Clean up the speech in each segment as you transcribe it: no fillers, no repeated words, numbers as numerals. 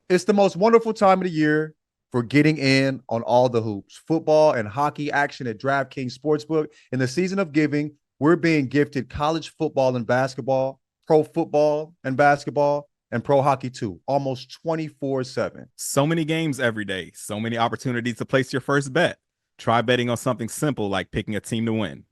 It's the most wonderful time of the year for getting in on all the hoops, football and hockey action at DraftKings Sportsbook. In the season of giving, we're being gifted college football and basketball, pro football and basketball, and pro hockey too, almost 24/7. So many games every day, so many opportunities to place your first bet. Try betting on something simple like picking a team to win.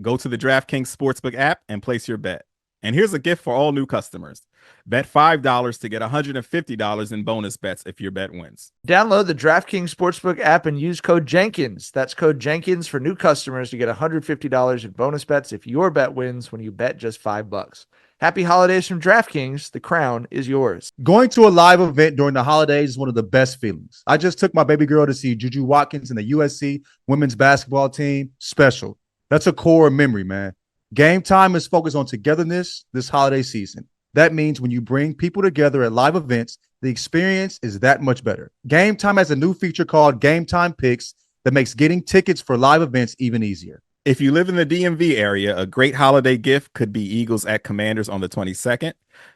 Go to the DraftKings Sportsbook app and place your bet. And here's a gift for all new customers. Bet $5 to get $150 in bonus bets if your bet wins. Download the DraftKings Sportsbook app and use code Jenkins. That's code Jenkins for new customers to get $150 in bonus bets if your bet wins when you bet just $5. Happy holidays from DraftKings. The crown is yours. Going to a live event during the holidays is one of the best feelings. I just took my baby girl to see Juju Watkins and the USC women's basketball team. Special. That's a core memory, man. Game Time is focused on togetherness this holiday season. That means when you bring people together at live events, the experience is that much better. Game Time has a new feature called Game Time Picks that makes getting tickets for live events even easier. If you live in the DMV area, a great holiday gift could be Eagles at Commanders on the 22nd.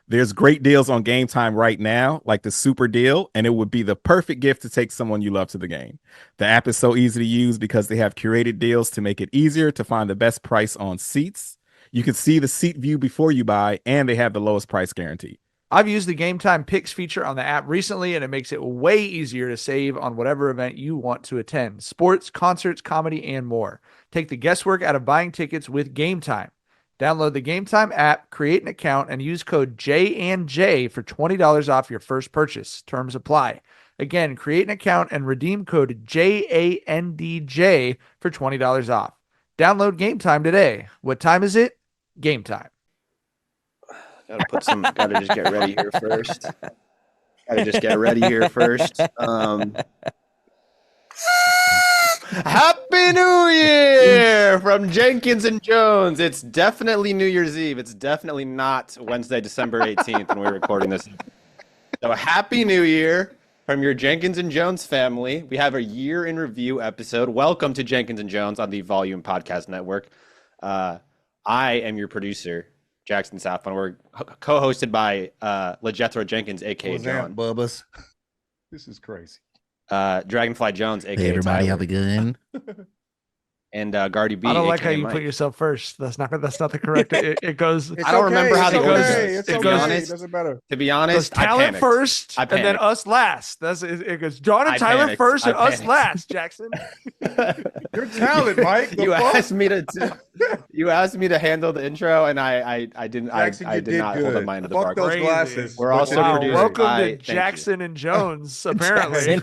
There's great deals on Game Time right now, like the Super Deal, and it would be the perfect gift to take someone you love to the game. The app is so easy to use because they have curated deals to make it easier to find the best price on seats. You can see the seat view before you buy, and they have the lowest price guarantee. I've used the Game Time Picks feature on the app recently, and it makes it way easier to save on whatever event you want to attend. Sports, concerts, comedy, and more. Take the guesswork out of buying tickets with Game Time. Download the Game Time app, create an account, and use code J&J for $20 off your first purchase. Terms apply. Again, create an account and redeem code JANDJ for $20 off. Download Game Time today. What time is it? Game Time. Gotta just get ready here first. Happy New Year from Jenkins and Jonez. It's definitely New Year's Eve. It's definitely not Wednesday, December 18th when we're recording this. So Happy New Year from your Jenkins and Jonez family. We have a year in review episode. Welcome to Jenkins and Jonez on the Volume Podcast Network. I am your producer, Jackson Southbound. We're co-hosted by LeJethro Jenkins, aka John. Bubbas? This is crazy. Dragonfly Jones, aka Hey everybody, Tyler. how's it going? And Gardy B. I don't like how aka you Mike. put yourself first. That's not the correct. It goes. I don't remember how the goes. It's To be okay. honest, It doesn't matter. To be It goes honest, I talent panicked. first, I and then panicked. us last. It goes John and I Tyler panicked. first, and I us panicked. last. Jackson. Your talent, Mike. You asked me to handle the intro, and I didn't. Jackson, I you did not hold up my end of the Fuck bargain. those Crazy. glasses. We're also Wow, produced welcome by- to thank you. Jackson and Jones. Apparently,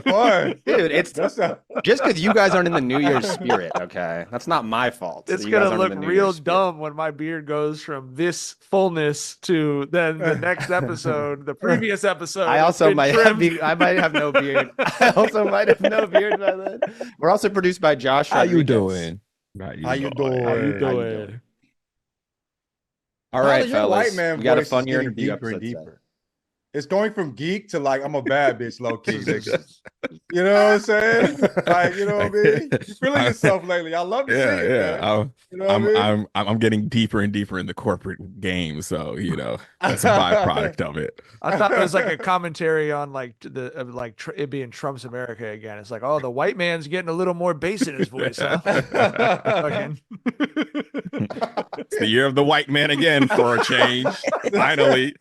Boy, Dude, it's that's a, just because you guys aren't in the New Year's spirit. Okay, that's not my fault. it's that you guys gonna aren't in look the New real Year's spirit. dumb when my beard goes from this fullness to then the next episode, the previous episode. I has also been might trimmed. I might have no beard. I also might have no beard by then. We're also produced by Josh. How you Rodriguez. doing? how you doing? How you How doing? you doing? All right, Tyler, your fellas. white man We got a voice fun is year getting interview deeper and episode today. deeper. It's going from geek to like I'm a bad bitch, low key. Nigga. You know what I'm saying? Like, you know what I mean? You feeling yourself lately. I love to see it, man. You know what I mean? I'm getting deeper and deeper in the corporate game, so that's a byproduct of it. I thought it was like a commentary on like it being Trump's America again. It's like, oh, the white man's getting a little more bass in his voice, huh? Fucking- It's the year of the white man again for a change. Finally,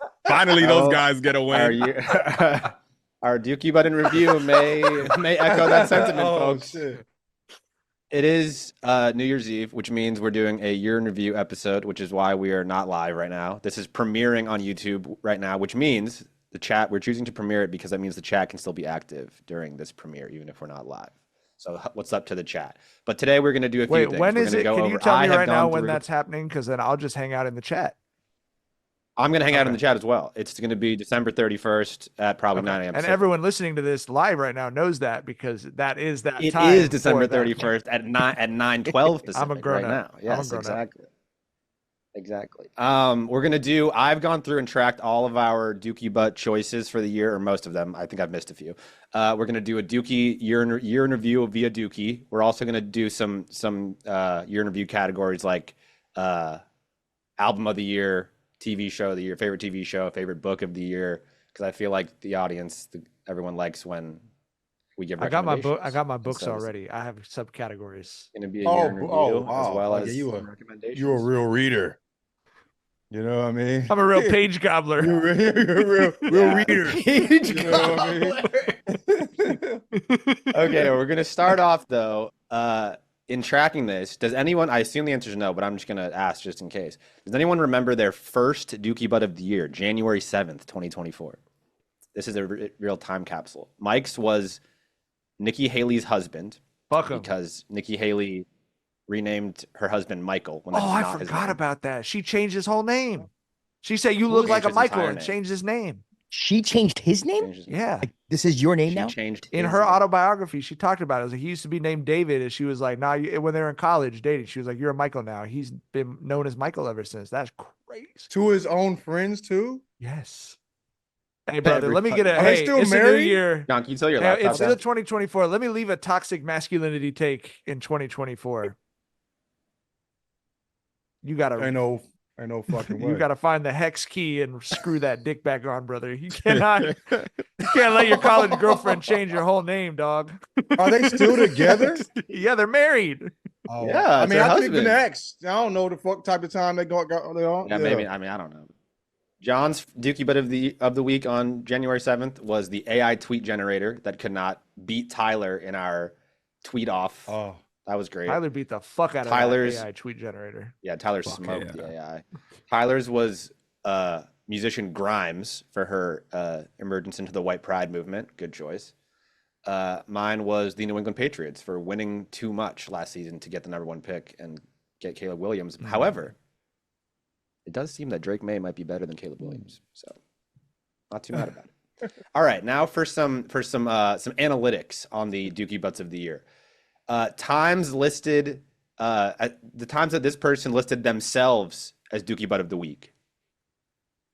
those guys get a win. Our Dookie Butt in review may echo that sentiment, folks. Shit. It is New Year's Eve, which means we're doing a year in review episode, which is why we are not live right now. This is premiering on YouTube right now, which means the chat, we're choosing to premiere it because that means the chat can still be active during this premiere, even if we're not live. So what's up to the chat? But today we're going to do a few Wait, things. when We're is gonna it? go Can you over- tell I me have right now gone when through- that's happening? Because then I'll just hang out in the chat. I'm going to hang out in Okay. the chat as well. It's going to be December 31st at probably 9 a.m. And Pacific. everyone listening to this live right now knows that because that is that It time. is for December that. 31st at 9:12 Pacific I'm a grown right up. now. Yes, grown up. exactly. We're gonna do. I've gone through and tracked all of our Dookie Butt choices for the year, or most of them. I think I've missed a few. We're gonna do a Dookie year in review via Dookie. We're also gonna do some year in review categories like album of the year, TV show of the year, favorite TV show, favorite book of the year, because I feel like the audience, everyone likes when we give I got my book. I recommendations. got my books So it's already. I have subcatereries. going to be a year in review as well as you some a recommendations. real reader. You know what I mean? I'm a real page gobbler. You're a real reader. Page You know what I mean? Okay, we're gonna start off though. In tracking this, does anyone? I assume the answer is no, but I'm just gonna ask just in case. Does anyone remember their first Dookie Butt of the year, January 7th, 2024? This is a real time capsule. Mike's was Nikki Haley's husband Fuck 'em. because Nikki Haley renamed her husband Michael. When Oh, that's I not his forgot name. about that. She changed his whole name. She said, "You Who look like changed a his Michael," entire and name? changed his name. She changed his name? Changed his name. Yeah. Like, this is your name She now? changed In his her name. autobiography, she talked about it. It was like, he used to be named David, and she was like, "Nah." When they were in college dating, she was like, "You're a Michael now." He's been known as Michael ever since. That's crazy. To his own friends too. Yes. Hey, brother, let me get a. Are they Hey, still it's a new married? year. John, can you tell your Yeah, laptop it's down? still 2024. Let me leave a toxic masculinity take in 2024. You gotta. I know fucking way. You got to find the hex key and screw that dick back on, brother. You cannot, you can't let your college girlfriend change your whole name, dog. Are they still together? Yeah, they're married. Oh, Yeah, I it's mean, her I think husband. the next. I don't know the fuck type of time they go on. Yeah, maybe. I mean, I don't know. John's Dookie Butt of the week on January 7th was the AI tweet generator that could not beat Tyler in our tweet off. Oh, That was great. Tyler beat the fuck out of Tyler's- that AI tweet generator. Yeah, Tyler Fuck smoked yeah. the AI. Tyler's was musician Grimes for her emergence into the white pride movement. Good choice. Mine was the New England Patriots for winning too much last season to get the #1 pick and get Caleb Williams. However, it does seem that Drake May might be better than Caleb Williams, so not too mad about it. All right, now for some analytics on the Dookie Butts of the year. Times listed the times that this person listed themselves as Dookie Butt of the week.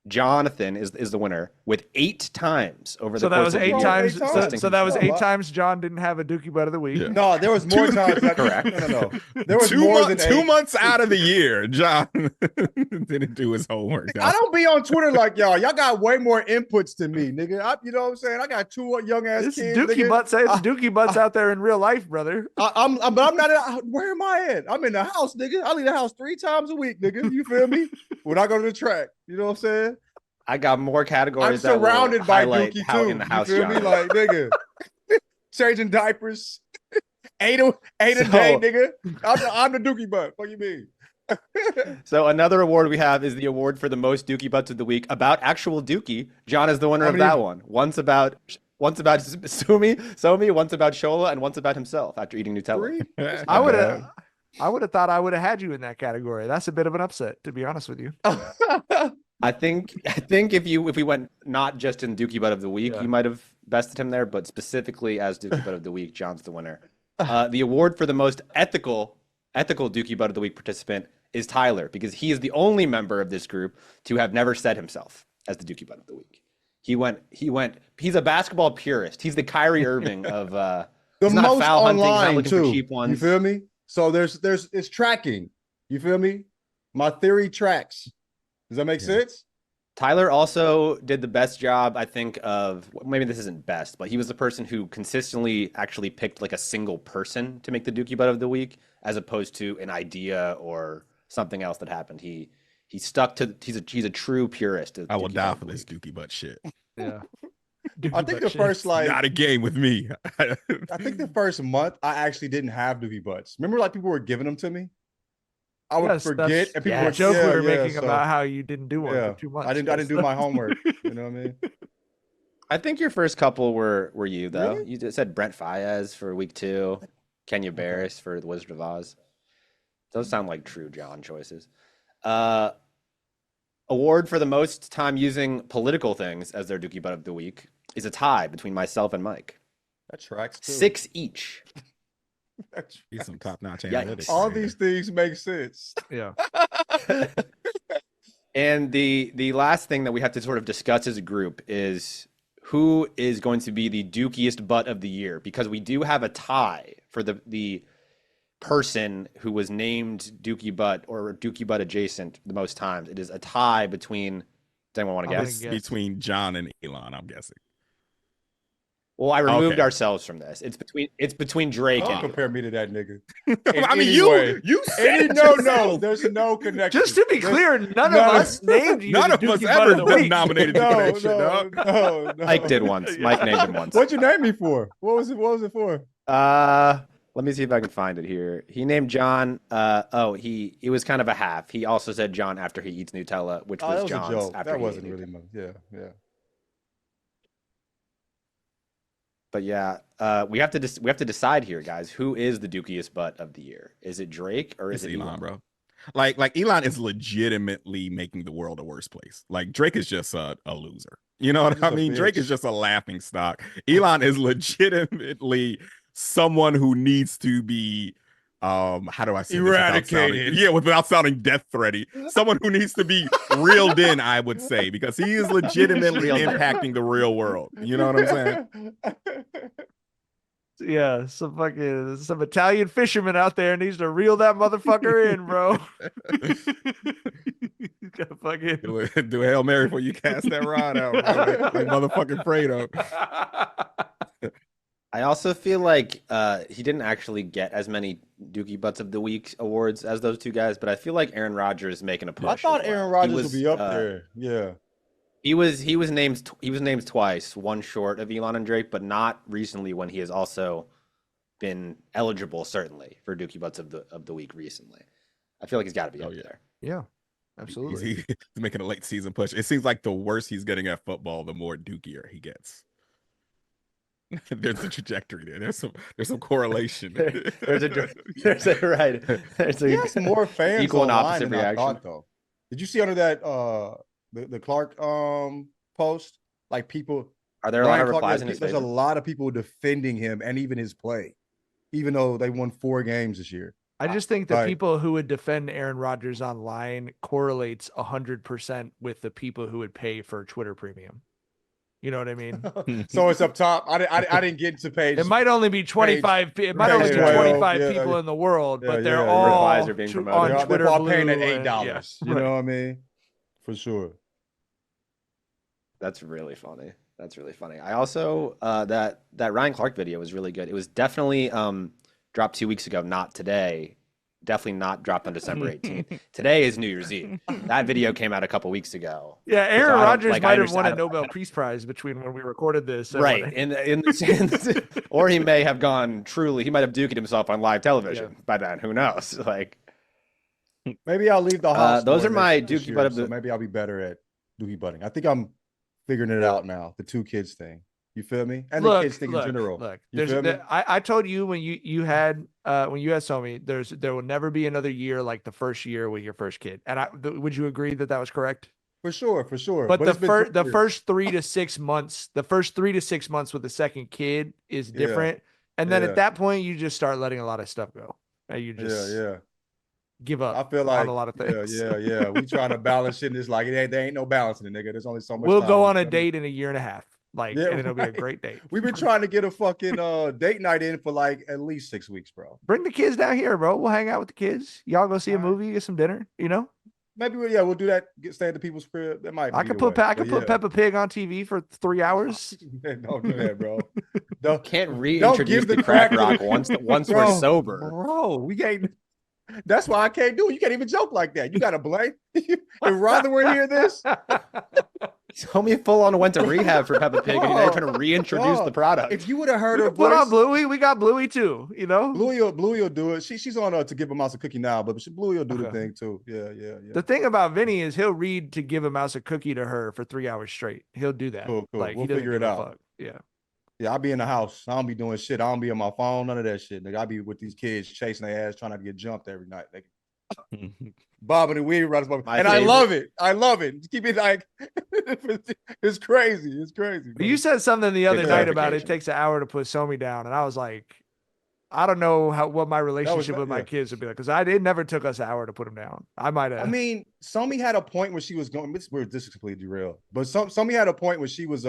Jonathan is the winner with 8 times over the So that course was of the 8 year. times. Eight times. So that was Oh, 8 wow. times John didn't have a Dookie Butt of the week. Yeah. no, there was more times. Correct. No. There was more than 2 8. months out of the year, John didn't do his homework. I don't be on Twitter like y'all. Y'all got way more inputs than me, nigga. You know what I'm saying? I got 2 young ass This kids. Dookie nigga. Butts. It's Dookie Butts out there in real life, brother. But I'm not. Where am I at? I'm in the house, nigga. I leave the house 3 times a week, nigga. You feel me? When I go to the track, you know what I'm saying? I got more I'm categories that will surrounded by highlight Dookie how too. in the house you feel John me? is. Like nigga, changing diapers, eight a So- day, nigga. I'm the Dookie Butt. What you mean? So another award we have is the award for the most Dookie Butts of the week about actual Dookie. John is the winner How of many- that one. Once about Somi, once about Shola, and once about himself after eating Nutella. 3? I would have thought I would have had you in that category. That's a bit of an upset, to be honest with you. I think if we went not just in Dookie Butt of the week, Yeah. you might have bested him there, but specifically as Dookie Butt of the week, John's the winner. The award for the most ethical Dookie Butt of the week participant is Tyler, because he is the only member of this group to have never said himself as the Dookie Butt of the week. He's a basketball purist. He's the Kyrie Irving of The he's not most foul hunting, he's not online looking too. for cheap ones. You feel me? So there's it's tracking. You feel me? My theory tracks. Does that make sense? Tyler also did the best job, I think, of maybe this isn't best, but he was the person who consistently actually picked like a single person to make the Dookie Butt of the week, as opposed to an idea or something else that happened. He stuck to he's a true purist. of I will Dookie die Butt of for the this week. Dookie Butt shit. Yeah. I think the first Not a game with me. I think the first month I actually didn't have Dookie Butts. Remember, like people were giving them to me. I would Yes, forget, that's and people the were joke we were yeah, making so, about how you didn't do one yeah. for 2 months. I didn't do my homework. You know what I mean? I think your first couple were you though. Really? You just said Brent Faiyaz for week 2, Kenya Barris for the Wizard of Oz. Those sound like true John choices. Award for the most time using political things as their Dookie Butt of the week is a tie between myself and Mike. That tracks too. 6 each. That He's some tracks. top-notch Yikes. analytics. All right here. these things make sense. Yeah. And the last thing that we have to sort of discuss as a group is who is going to be the Dookiest butt of the year, because we do have a tie for the person who was named Dookie Butt or Dookie Butt adjacent the most times. It is a tie between Does anyone want to I'm guess? gonna guess. Between John and Elon, I'm guessing. Well, I removed Okay. ourselves from this. It's between Drake Don't and compare me to that nigga. I mean, any way. you said No, yourself. there's no connection. Just to be clear, none of us named you None the of us Dookie Butt ever of the been week. nominated to connection, dog. no. Mike did once. Mike named him once. What'd you name me for? What was it for? Let me see if I can find it here. He named John. He was kind of a half. He also said John after he eats Nutella, which Oh, was that was John's a joke. after That he wasn't ate really Nutella. yeah. But yeah, we have to decide here, guys. Who is the Dookiest butt of the year? Is it Drake or is It's it Elon, bro. Like Elon is legitimately making the world a worse place. Like Drake is just a loser. You know what He's I a mean? Drake bitch. is just a laughing stock. Elon is legitimately someone who needs to be how do I say Eradicated. this without sounding death threaty. Someone who needs to be reeled in, I would say, because he is legitimately Reeled in. impacting the real world. You know what I'm saying? Yeah, some Italian fisherman out there needs to reel that motherfucker in, bro. He's got fucking Do a Hail Mary before you cast that rod out, bro. Like motherfucking Fredo. I also feel like he didn't actually get as many Dookie Butts of the Week awards as those two guys, but I feel like Aaron Rodgers is making a push. I thought as well. Aaron Rodgers would be up there. Yeah. He was named twice, one short of Elon and Drake, but not recently when he has also been eligible certainly for Dookie Butts of the Week recently. I feel like he's got to be up there. Yeah, absolutely. He's making a late season push. It seems like the worse he's getting at football, the more dookier he gets. There's a trajectory there. There's some correlation. There's He has more fans equal and online opposite than I reaction. thought, though. Did you see under that the Clark post? Like people Are there a lot Ryan of Clark, replies in his there's a favor? lot of people defending him and even his play, even though they won 4 games this year. I just think the Right. people who would defend Aaron Rodgers online correlates 100% with the people who would pay for Twitter Premium. You know what I mean? So it's up top. I didn't get into page. It might only be 25. It might only be page 25 12, people in the world, but they're yeah. all Replies are being promoted. on they're Twitter all paying at Blue $8. and- yeah, You right. know what I mean? For sure. That's really funny. I also that Ryan Clark video was really good. It was definitely dropped 2 weeks ago, not today. Definitely not dropped on December 18th. Today is New Year's Eve. That video came out a couple weeks ago. Yeah, So Aaron I don't- Rodgers like, I might have won a understand- Nobel Peace Prize between when we recorded this. and Right. when- Or he may have gone truly, he might have duked himself on live television by then. Who knows? Like, Maybe I'll leave the house. those more are my this Dookie year, Butt of so the- maybe I'll be better at Dookie Butting. I think I'm figuring it out now. The 2 kids thing. You feel me? And the kids thing in general. Look, You feel me? I told you when you had told me there will never be another year like the first year with your first kid. And would you agree that was correct? For sure. But it's been 2 the years. first 3 to 6 months, with the second kid is different. And then Yeah. at that point, you just start letting a lot of stuff go. And you just give up I feel like on a lot of things. Yeah. We trying to balance shit, and it's like there ain't no balancing it, nigga. There's only so much. We'll time. go on a date in a year and a half. And it'll be a right. great date. We've been trying to get a fucking date night in for like at least 6 weeks, bro. Bring the kids down here, bro. We'll hang out with the kids. Y'all go see a movie, get some dinner, you know? Maybe we'll do that. Stay at the people's crib. That might. I be could the put way. I could But put Peppa Pig on TV for 3 hours. Don't do that, bro. Don't can't Don't reintroduce give the the crack crack- rock once we're Bro, sober. bro. We can't. That's why I can't do it. You can't even joke like that. You got to blame. If Rotherwood hear this, Homie full on went to rehab for Peppa Pig, and you're trying to reintroduce the product. if you would have heard We her can put on voice, Bluey. We got Bluey too, you know? Bluey will do it. She's on To Give a Mouse a Cookie now, but Bluey will do the Okay. thing too. Yeah. The thing about Vinny is he'll read To Give a Mouse a Cookie to her for 3 hours straight. He'll do that. Cool. Like We'll he doesn't figure give it a out. fuck. Yeah. Yeah, I'll be in the house. I don't be doing shit. I don't be on my phone, none of that shit. Nigga, I be with these kids chasing their ass, trying not to get jumped every night. Nigga. Bobbing and weaving, right? My And I favorite. love it. I love it. Just keep it like it's crazy. It's crazy. But you said something the other Good night about it clarification. takes an hour to put Somi down, and I was like, I don't know what my relationship with my yeah. kids would be like because it never took us an hour to put him down. I might have. I mean, Somi had a point where she was going. This is completely derailed. But Somi had a point where she was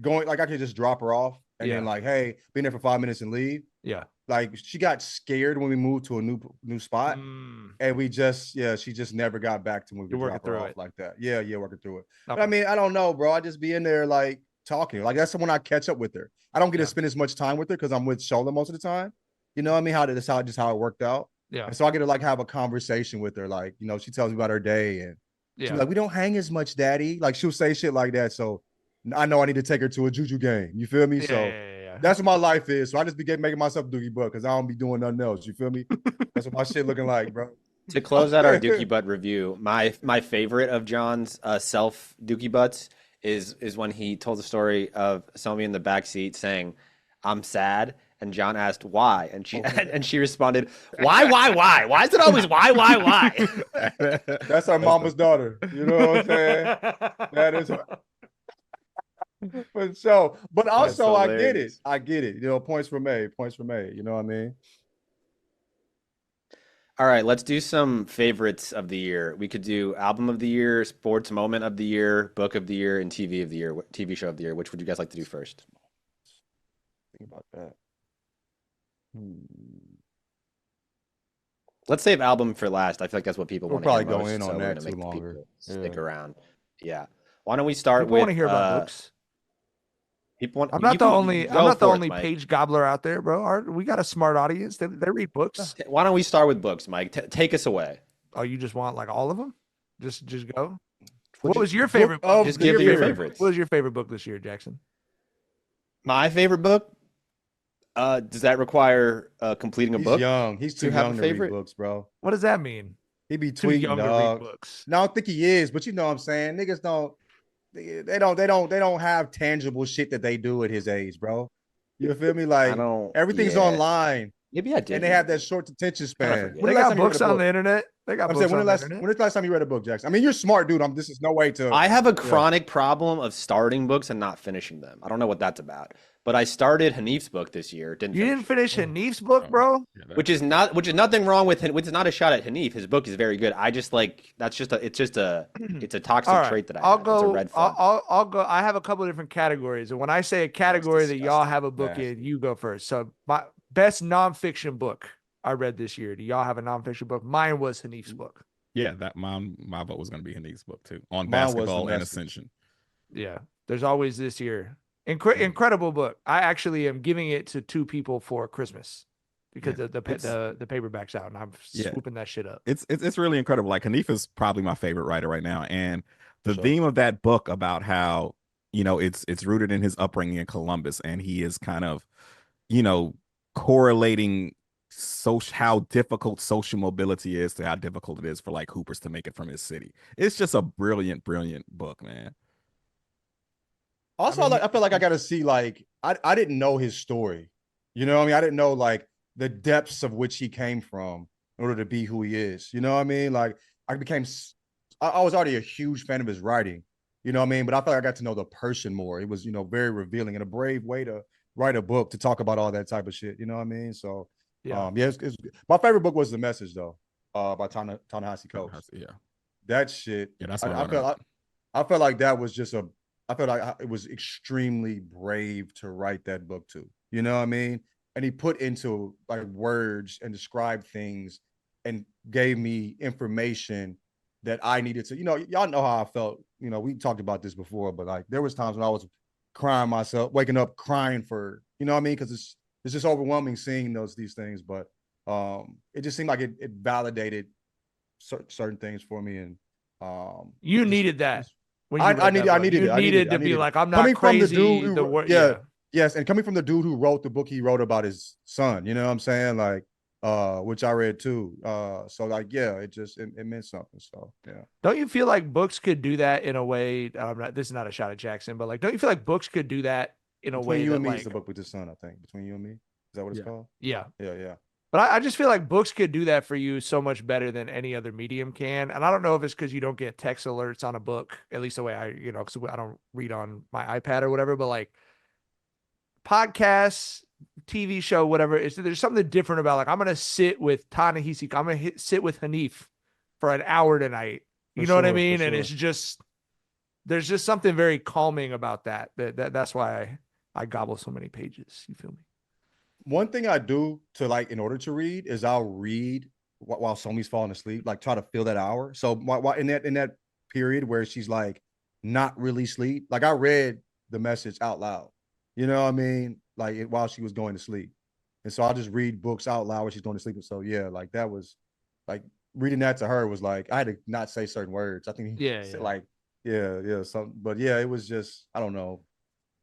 going like I could just drop her off and then like, hey, been there for 5 minutes and leave. yeah. like she got scared when we moved to a new spot. And we just, she just never got back to when we You're working drop her through off it. like that. Yeah, working through it. Okay. But I mean, I don't know, bro. I just be in there like talking. Like that's when I catch up with her. I don't get to spend as much time with her because I'm with Shola most of the time. You know what I mean? Just how it worked out. Yeah. And so I get to like have a conversation with her. Like, she tells me about her day and she's like, we don't hang as much, daddy. Like she'll say shit like that. So I know I need to take her to a juju game. You feel me? That's what my life is. So I just be making myself Dookie Butt because I don't be doing nothing else. You feel me? That's what my shit looking like, bro. To close out our Dookie Butt review, my favorite of John's self Dookie Butts is when he told the story of somebody in the backseat saying, "I'm sad," and John asked why, and she responded, "Why? Why is it always why?" That's our mama's daughter. You know what I'm saying? That is her. For sure. But also I get it. Points for May. You know what I mean? All right, let's do some favorites of the year. We could do album of the year, sports moment of the year, book of the year, and TV of the year, TV show of the year. Which would you guys like to do first? Think about that. Let's save album for last. I feel like that's what people want to hear probably most, go in so on we're that gonna too make longer. people stick around. Yeah. Why don't we start People with? want to hear about books. People want. I'm not the only Mike. page gobbler out there, bro. We got a smart audience. They read books. Why don't we start with books, Mike? Take us away. Oh, you just want like all of them? Just go. What was your favorite? Just give me your favorites. What was your favorite book this year, Jackson? My favorite book. Does that require completing a book? He's young. He's too young to read books, bro. What does that mean? He be Too tweeting, young to dog. read books. No, I don't think he is, but you know what I'm saying. Niggas don't. They don't have tangible shit that they do at his age, bro. You feel me? Like everything's online. Maybe I did. And they have that short attention span. They got books on the internet. They got books on the internet. When is the last time you read a book, Jackson? I mean, you're smart, dude. This is no way to. I have a chronic problem of starting books and not finishing them. I don't know what that's about. But I started Hanif's book this year. You didn't finish Hanif's book, bro? Which is nothing wrong with him. Which is not a shot at Hanif. His book is very good. I just like it's a toxic trait that I have. It's a red flag. I'll go. I have a couple of different categories. And when I say a category that y'all have a book in, you go first. So my best nonfiction book I read this year. Do y'all have a nonfiction book? Mine was Hanif's book. Yeah, my vote was going to be Hanif's book too on basketball and Ascension. Yeah, there's always this year. Incredible book. I actually am giving it to 2 people for Christmas because the paperback's out and I'm swooping that shit up. It's really incredible. Like Hanif is probably my favorite writer right now, and the theme of that book about how it's rooted in his upbringing in Columbus, and he is kind of correlating how difficult social mobility is to how difficult it is for like hoopers to make it from his city. It's just a brilliant book, man. Also, I feel like I got to see, like, I didn't know his story. You know what I mean? I didn't know, like, the depths of which he came from in order to be who he is. You know what I mean? Like, I was already a huge fan of his writing. You know what I mean? But I felt like I got to know the person more. It was, very revealing and a brave way to write a book to talk about all that type of shit. You know what I mean? So, it's my favorite book was The Message, though, by Ta-Nehisi Coates. Yeah. That shit. Yeah, that's what I felt like that was just I felt like it was extremely brave to write that book too. You know what I mean? And he put into like words and described things and gave me information that I needed to, y'all know how I felt. We talked about this before, but like there was times when I was crying myself, waking up crying for, you know what I mean? Because it's just overwhelming seeing these things. But it just seemed like it validated certain things for me. And you needed that. I needed it to be like, I'm not coming crazy. From the dude yes, and coming from the dude who wrote the book he wrote about his son, you know what I'm saying? Like, which I read too. So like, it meant something. So yeah. Don't you feel like books could do that in a way? This is not a shot at Jackson, but like, don't you feel like books could do that in a way? Between You and Me like, is the book with his son, I think. Between You and Me, is that what it's called? Yeah. Yeah. But I just feel like books could do that for you so much better than any other medium can. And I don't know if it's because you don't get text alerts on a book, at least the way because I don't read on my iPad or whatever, but like podcasts, TV show, whatever, there's something different about like, I'm going to sit with Ta-Nehisi, I'm going to sit with Hanif for an hour tonight. You know what I mean? And it's just, there's just something very calming about that. That's why I gobble so many pages. You feel me? One thing I do to like in order to read is I'll read while Somi's falling asleep, like try to fill that hour. So while in that period where she's like not really asleep, like I read the message out loud. You know what I mean? Like while she was going to sleep. And so I'll just read books out loud when she's going to sleep. And so yeah, like that was like reading that to her was like I had to not say certain words. I think he said like yeah, something. But yeah, it was just I don't know.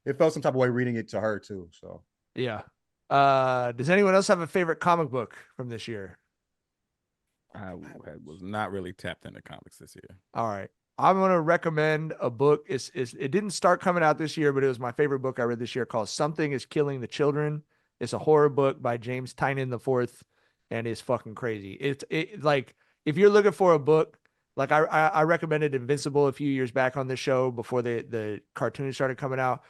It felt some type of way reading it to her too. So Yeah. Does anyone else have a favorite comic book from this year? I was not really tapped into comics this year. All right. I'm going to recommend a book. It didn't start coming out this year, but it was my favorite book I read this year called Something is Killing the Children. It's a horror book by James Tynion IV, and it's fucking crazy. It's like if you're looking for a book, like I recommended Invincible a few years back on the show before the cartoon started coming out.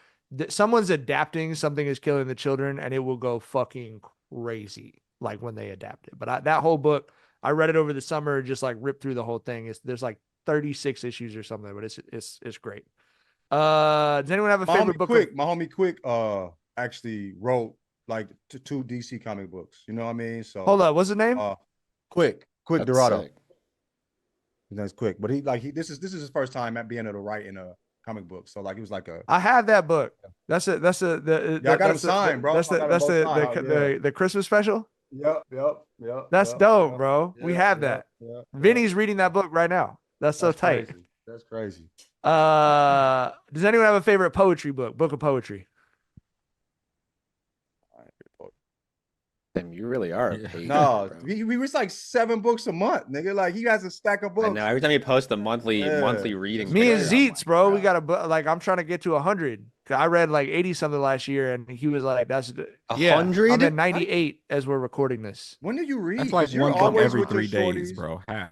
Someone's adapting Something is Killing the Children, and it will go fucking crazy like when they adapt it. But that whole book, I read it over the summer, just like ripped through the whole thing. There's like 36 issues or something, but it's great. Does anyone have a favorite book? My homie Quick actually wrote like two DC comic books. You know what I mean? So hold on, what's the name? Quick That's Dorado. sick. His name's Quick, but this is his first time at being able to write in a comic book. So like it was like I have that book. I got him signed, bro. That's the Christmas special. Yep. That's dope, bro. We have that. Vinny's reading that book right now. That's so tight. Crazy. That's crazy. Does anyone have a favorite poetry book of poetry? Damn, you really are a pager, No, bro. we read like 7 books a month, nigga. Like he has a stack of books. I know. Every time you post the monthly reading, Me and picture, I'm Zeets, like, bro, we God. got like I'm trying to get to 100. I read like 80 something last year, and he was like, "That's 100? I'm at 98 as we're recording this. When did you read? That's like 'Cause you're one book always every with your 3 days, shorties. bro. How?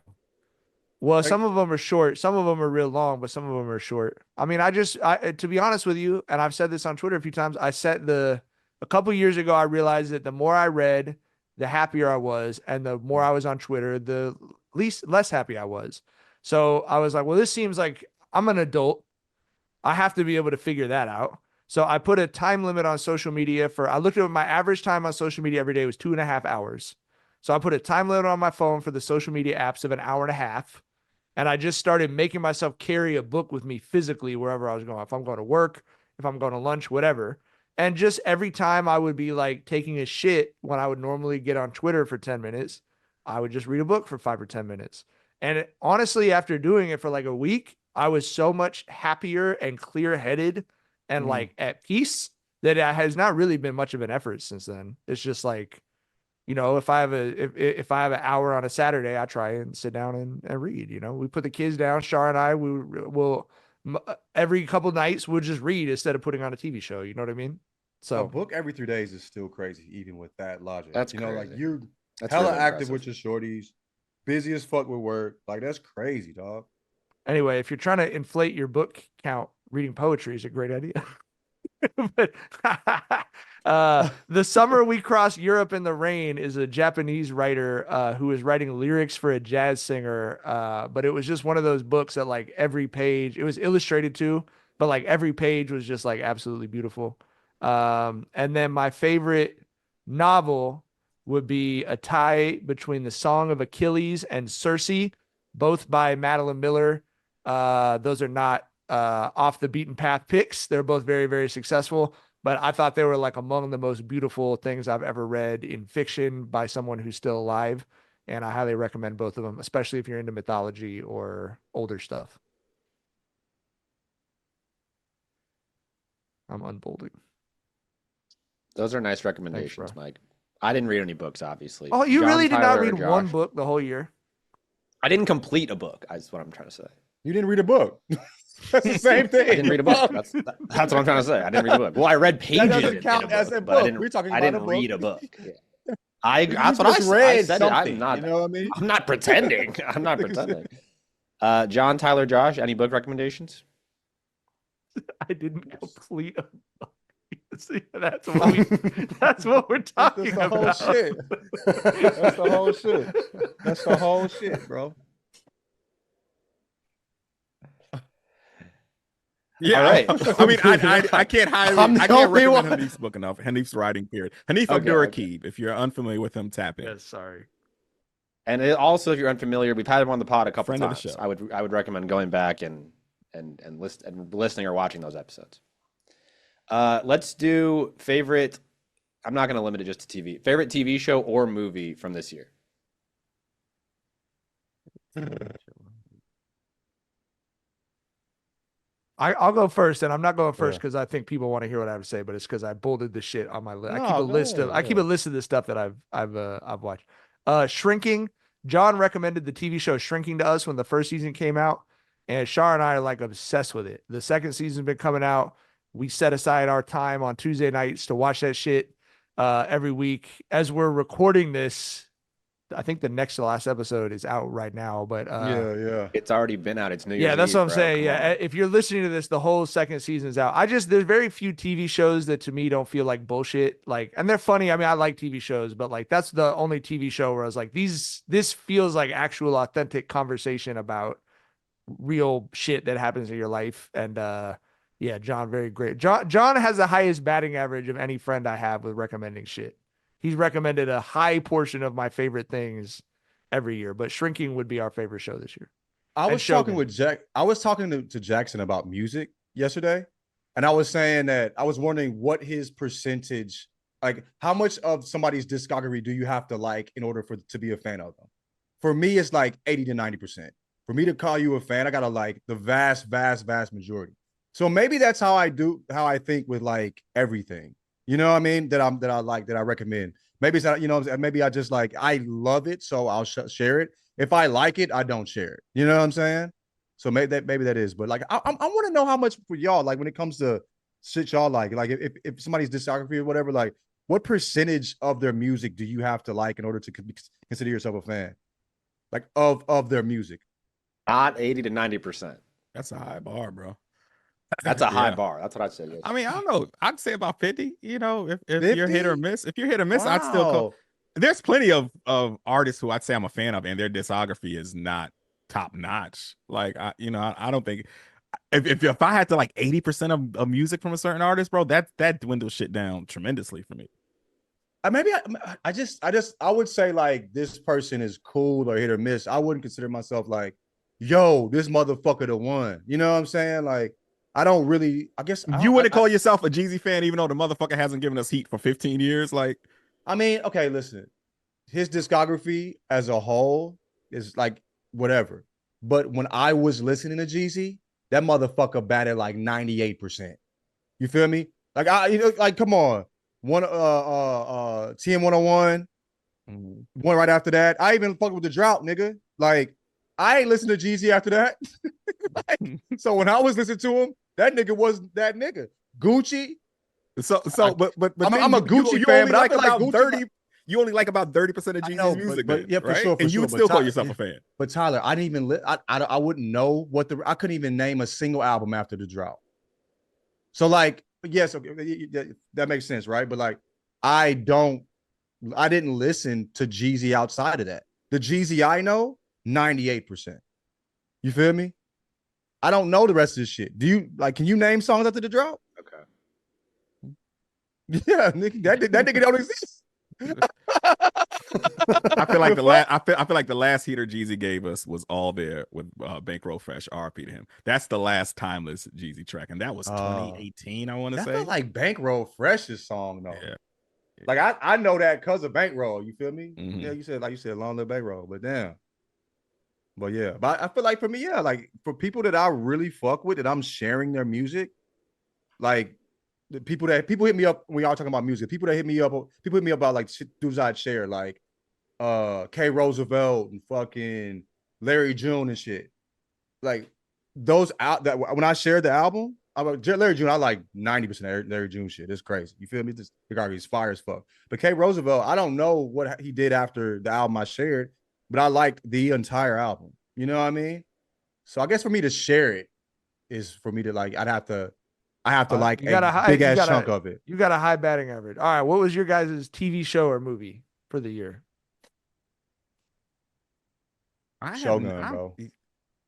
Well, Like- some of them are short, some of them are real long, but some of them are short. I mean, to be honest with you, and I've said this on Twitter a few times, a couple years ago, I realized that the more I read, the happier I was, and the more I was on Twitter, the less happy I was. So I was like, well, this seems like I'm an adult. I have to be able to figure that out. So I put a time limit on social media I looked at my average time on social media every day was 2.5 hours. So I put a time limit on my phone for the social media apps of an hour and a half. And I just started making myself carry a book with me physically wherever I was going. If I'm going to work, if I'm going to lunch, whatever. And just every time I would be like taking a shit when I would normally get on Twitter for 10 minutes, I would just read a book for 5 or 10 minutes. And honestly, after doing it for like a week, I was so much happier and clear-headed and like at peace that it has not really been much of an effort since then. It's just like, if I have if I have an hour on a Saturday, I try and sit down and read. We put the kids down. Shar and I, we will every couple nights we'll just read instead of putting on a TV show. You know what I mean? So a book every 3 days is still crazy, even with that logic. That's like crazy. you're That's hella really active impressive. with your shorties, busy as fuck with work. Like that's crazy, dog. Anyway, if you're trying to inflate your book count, reading poetry is a great idea. But The Summer We Crossed Europe in the Rain is a Japanese writer who is writing lyrics for a jazz singer. But it was just one of those books that like every page, it was illustrated too, but like every page was just like absolutely beautiful. And then my favorite novel would be a tie between The Song of Achilles and Circe, both by Madeline Miller. Those are not off the beaten path picks. They're both very, very successful, but I thought they were like among the most beautiful things I've ever read in fiction by someone who's still alive. And I highly recommend both of them, especially if you're into mythology or older stuff. I'm unbolding. Those are nice recommendations, Mike. I didn't read any books, obviously. Oh, you John, really did not Tyler, or read one Josh? book the whole year? I didn't complete a book. That's what I'm trying to say. You didn't read a book. That's the same thing. I didn't read a book. That's what I'm trying to say. I didn't read a book. Well, I read pages. doesn't in count a as a but I book. didn't. We're talking I about didn't a book. read a book. Yeah. You That's what I just said. read I said it. something, I'm not. You know what I mean? I'm not pretending. I'm not pretending. John, Tyler, Josh, any book recommendations? I didn't complete a book. See, that's what we're talking That's the whole about. shit. That's the whole shit. That's the whole shit, bro. Yeah, All right. I mean, I can't I'm the I can't only recommend one. Hanif's book enough. Hanif's writing period. Hanif Okay, Abdurraqib. If you're unfamiliar with him, tap in. Yes, sorry. And also, if you're unfamiliar, we've had him on the pod a couple Friend of the times. show. I would recommend going back and listening or watching those episodes. Let's do favorite. I'm not going to limit it just to TV. Favorite TV show or movie from this year. I'll go first, and I'm not going first Yeah. because I think people want to hear what I have to say, but it's because I bolded the shit on my list. I No, keep a go list of ahead, I keep a list of the stuff that I've watched. Shrinking. John recommended the TV show Shrinking to us when the first season came out, and Shar and I are like obsessed with it. The second season's been coming out. We set aside our time on Tuesday nights to watch that shit every week. As we're recording this, I think the next to last episode is out right now, but yeah. It's already been out. It's New Year's yeah, that's Eve, what I'm bro. saying. Come Yeah, on. if you're listening to this, the whole second season is out. There's very few TV shows that to me don't feel like bullshit. Like, and they're funny. I mean, I like TV shows, but like that's the only TV show where I was like, this feels like actual authentic conversation about real shit that happens in your life. And yeah, John, very great. John has the highest batting average of any friend I have with recommending shit. He's recommended a high portion of my favorite things every year, but Shrinking would be our favorite show this year. I And was talking Shogun. with Jack. I was talking to Jackson about music yesterday, and I was saying that I was wondering what his percentage, like how much of somebody's discography do you have to like in order to be a fan of them? For me, it's like 80 to 90%. For me to call you a fan, I gotta like the vast majority. So maybe that's how I think with like everything. You know what I mean? That I recommend. Maybe it's not, maybe I just like, I love it, so I'll share it. If I like it, I don't share it. You know what I'm saying? So maybe that is, but like, I want to know how much for y'all, like when it comes to shit y'all like if somebody's discography or whatever, like what percentage of their music do you have to like in order to consider yourself a fan? Like of their music? Not 80 to 90%. That's a high bar, bro. That's a high Yeah. bar. That's what I'd say. Yes. I mean, I don't know. I'd say about 50. You know, if 50? you're hit or miss. If you're hit or miss, I'd still call. Wow. There's plenty of artists who I'd say I'm a fan of, and their discography is not top notch. Like I don't think if I had to like 80% of music from a certain artist, bro, that dwindles shit down tremendously for me. I would say like this person is cool or hit or miss. I wouldn't consider myself like, yo, this motherfucker the one. You know what I'm saying? Like, I don't really. I guess You wouldn't call yourself a Jeezy fan, even though the motherfucker hasn't given us heat for 15 years. Like, I mean, okay, listen. His discography as a whole is like whatever. But when I was listening to Jeezy, that motherfucker batted like 98%. You feel me? Like like come on. One TM 101, one right after that. I even fuck with the drought, nigga. Like, I ain't listen to Jeezy after that. Like, so when I was listening to him, that nigga wasn't that nigga. Gucci. but I'm a Gucci you fan, only but I like feel like about Gucci 30. You only like about 30% of I know, Jeezy's music, but then, yeah, for right? sure, for and you sure, would but still call Ty- yourself a fan. But Tyler, I didn't even I wouldn't know I couldn't even name a single album after the drought. So like, yes, okay, that makes sense, right? But like, I didn't listen to Jeezy outside of that. The Jeezy I know, 98%. You feel me? I don't know the rest of this shit. Do you like? Can you name songs after the drought? Okay. Yeah, nigga, that nigga don't exist. I feel like the last heater Jeezy gave us was All There with Bankroll Fresh. RP to him. That's the last timeless Jeezy track, and that was 2018. I want to That say. felt like Bankroll Fresh's song though. Yeah. Like I know that because of Bankroll. You feel me? Mhm. Yeah, you said long live Bankroll, but damn. But yeah, but I feel like for me, yeah, like for people that I really fuck with, that I'm sharing their music, like the people hit me up when y'all talking about music. People hit me up about like dudes I'd share, like K Roosevelt and fucking Larry June and shit. Like those out that when I shared the album, I'm like Larry June, I like 90% of Larry June shit. It's crazy. You feel me? This the guy is fire as fuck. But K Roosevelt, I don't know what he did after the album I shared, but I liked the entire album. You know what I mean? So I guess for me to share it is for me to like I have to like you got a big ass chunk of it. You got a high batting average. All right, what was your guys' TV show or movie for the year? Shogun, bro.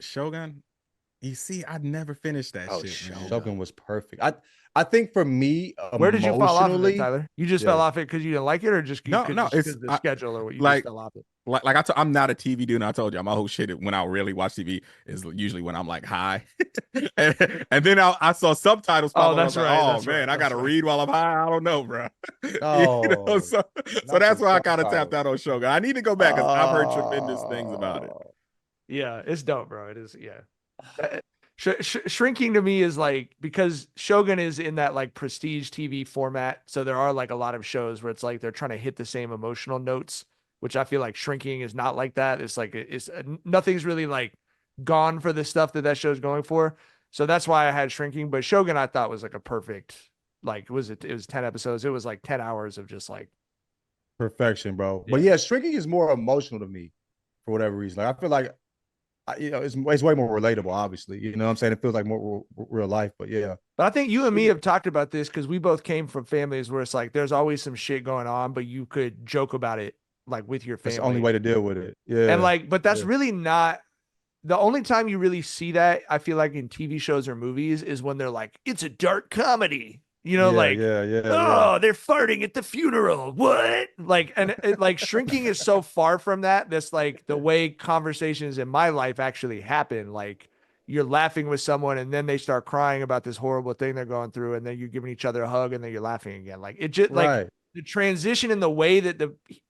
Shogun. You see, I never finished that Oh, shit, man. Shogun was perfect. I think for me, Where did you fall off of it, emotionally, Tyler? You just yeah. fell off it because you didn't like it, or just No, because it's the schedule, or what? You like just fell off it. I'm not a TV dude. And I told you, my whole shit when I really watch TV is usually when I'm like high, and then I saw subtitles. Oh, Pop up, and I was that's like, right, oh that's man, right, I gotta that's right. read while I'm high. I don't know, bro. Oh, so not that's the why I kind of subtitles. tapped out on Shogun. I need to go back because I've heard tremendous things about it. Yeah, it's dope, bro. It is. Yeah. Shrinking to me is like, because Shogun is in that like prestige TV format, so there are like a lot of shows where it's like they're trying to hit the same emotional notes, which I feel like Shrinking is not like that. It's like it's nothing's really like gone for the stuff that show's going for. So that's why I had Shrinking. But Shogun I thought was like a perfect, like, it was 10 episodes. It was like 10 hours of just like Perfection, bro. But yeah, Shrinking is more emotional to me for whatever reason. Like I feel like it's way more relatable, obviously. You know what I'm saying? It feels like more real life, but yeah. But I think you and me have talked about this because we both came from families where it's like there's always some shit going on, but you could joke about it like with your family. That's the only way to deal with it. Yeah. And like, but that's really not the only time you really see that, I feel like, in TV shows or movies is when they're like, it's a dark comedy. You know, they're farting at the funeral. What? Like, and like Shrinking is so far from that. That's like the way conversations in my life actually happen. Like, you're laughing with someone and then they start crying about this horrible thing they're going through, and then you're giving each other a hug and then you're laughing again. Like, it just like the transition in the way that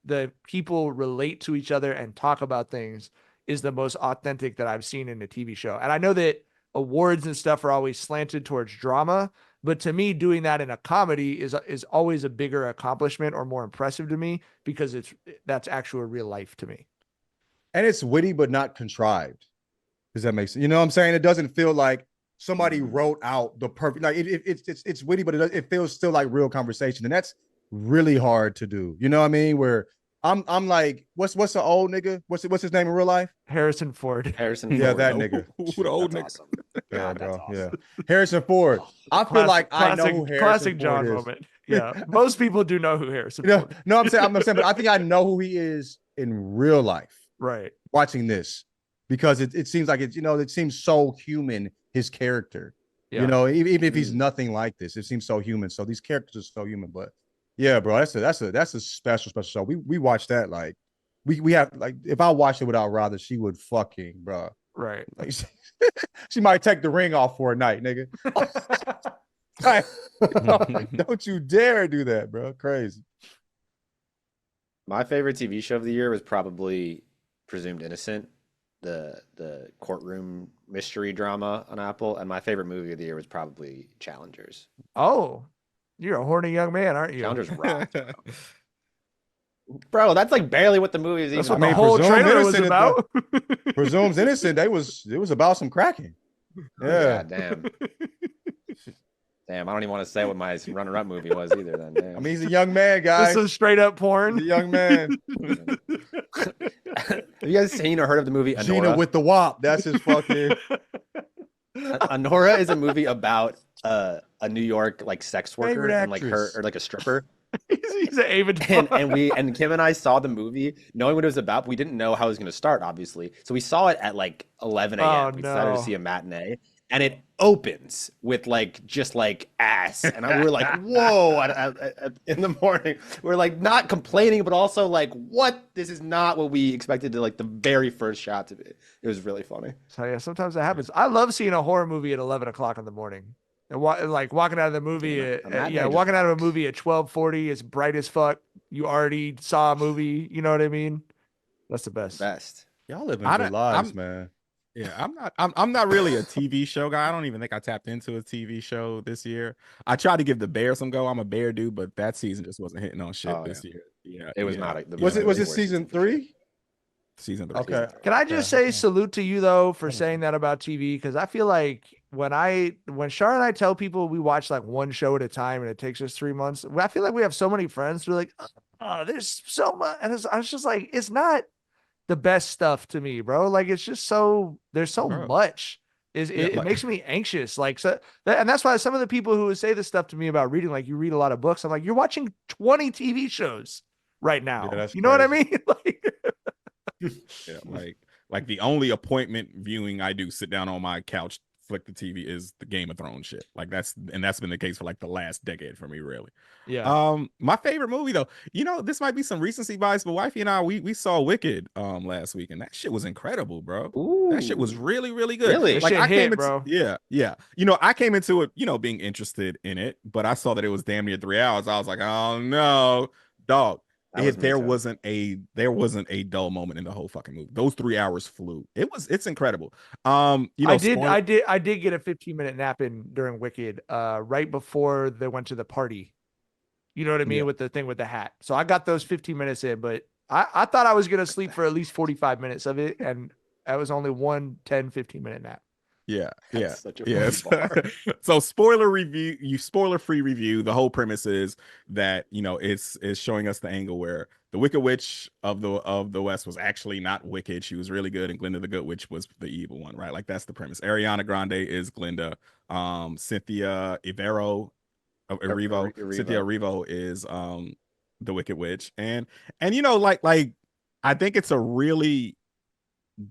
the people relate to each other and talk about things is the most authentic that I've seen in a TV show. And I know that awards and stuff are always slanted towards drama, but to me, doing that in a comedy is always a bigger accomplishment or more impressive to me because that's actual real life to me. And it's witty but not contrived. Does that make sense? You know what I'm saying? It doesn't feel like somebody wrote out the perfect. Like it's witty, but it feels still like real conversation, and that's really hard to do. You know what I mean? Where I'm like, what's the old nigga? What's his name in real life? Harrison Ford. Yeah, that nigga. The old nigga. Awesome. Yeah, God, bro. awesome. Yeah, Harrison Ford. I feel like I know who Harrison classic Ford John is. moment. Yeah, most people do know who Harrison Ford is. No, I'm saying, but I think I know who he is in real life. Right. Watching this, because it seems like it seems so human. His character, even if he's nothing like this, it seems so human. So these characters are so human. But yeah, bro, that's a special show. We watched that like we have like if I watched it without Rather, she would fucking, bro. Right. Like she might take the ring off for a night, nigga. Like, don't you dare do that, bro. Crazy. My favorite TV show of the year was probably Presumed Innocent, the courtroom mystery drama on Apple, and my favorite movie of the year was probably Challengers. Oh, you're a horny young man, aren't you? Challengers rock, bro. That's like barely what the movie is. That's even what the about. whole Presumed trailer was Innocent, about. Presumes Innocent. It was about some cracking. Yeah. God damn. Damn, I don't even want to say what my runner-up movie was either. Then, damn. I mean, he's a young man, guys. This is straight up porn. He's a young man. Have you guys seen or heard of the movie Anora? Gina with the WAP. That's his fucking. Anora is a movie about a New York like sex worker Favorite and like her actress. or like a stripper. He's an Ava and Kim and I saw the movie knowing what it was about, but we didn't know how it was going to start, obviously. So we saw it at like 11 a.m. Oh, we decided no. to see a matinee, and it opens with like just like ass, and we were like, "Whoa!" In the morning, we're like not complaining, but also like, "What? This is not what we expected to like the very first shot to be." It was really funny. So yeah, sometimes that happens. I love seeing a horror movie at 11 o'clock in the morning. And like walking out of the movie, walking out of a movie at 12:40, it's bright as fuck. You already saw a movie. You know what I mean? That's the best. Best. Y'all living good lives, man. Yeah, I'm not really a TV show guy. I don't even think I tapped into a TV show this year. I tried to give the Bear some go. I'm a Bear dude, but that season just wasn't hitting on shit this year. Yeah, It was not. Was it season 3? Season 3. Okay. Can I just say salute to you though for saying that about TV? Because I feel like when Shar and I tell people we watch like one show at a time and it takes us 3 months, I feel like we have so many friends who are like, oh, there's so much, and I was just like, it's not the best stuff to me, bro. Like it's just there's so much. It makes me anxious. Like and that's why some of the people who would say this stuff to me about reading, like you read a lot of books, I'm like, you're watching 20 TV shows right now. Yeah, you know what I mean? Like, Yeah, like Like the only appointment viewing I do sit down on my couch, flick the TV is the Game of Thrones shit. Like that's been the case for like the last decade for me, really. Yeah. My favorite movie though, this might be some recency bias, but wifey and I we saw Wicked last week, and that shit was incredible, bro. Ooh. That shit was really, really good. Really? That Like shit I hit, came into, bro. yeah. I came into it, being interested in it, but I saw that it was damn near 3 hours. I was like, oh no, dog. There wasn't a dull moment in the whole fucking movie. Those 3 hours flew. It's incredible. I did get a 15-minute nap in during Wicked, right before they went to the party. You know what I mean? Yeah. With the thing with the hat. So I got those 15 minutes in, but I thought I was going to sleep for at least 45 minutes of it. And that was only 15-minute nap. Yeah. Such a fun bar. So spoiler free review. The whole premise is that, it's showing us the angle where the Wicked Witch of the West was actually not wicked. She was really good, and Glinda the Good Witch was the evil one, right? Like that's the premise. Ariana Grande is Glinda. Cynthia Erivo. Cynthia Erivo is the Wicked Witch. And like I think it's a really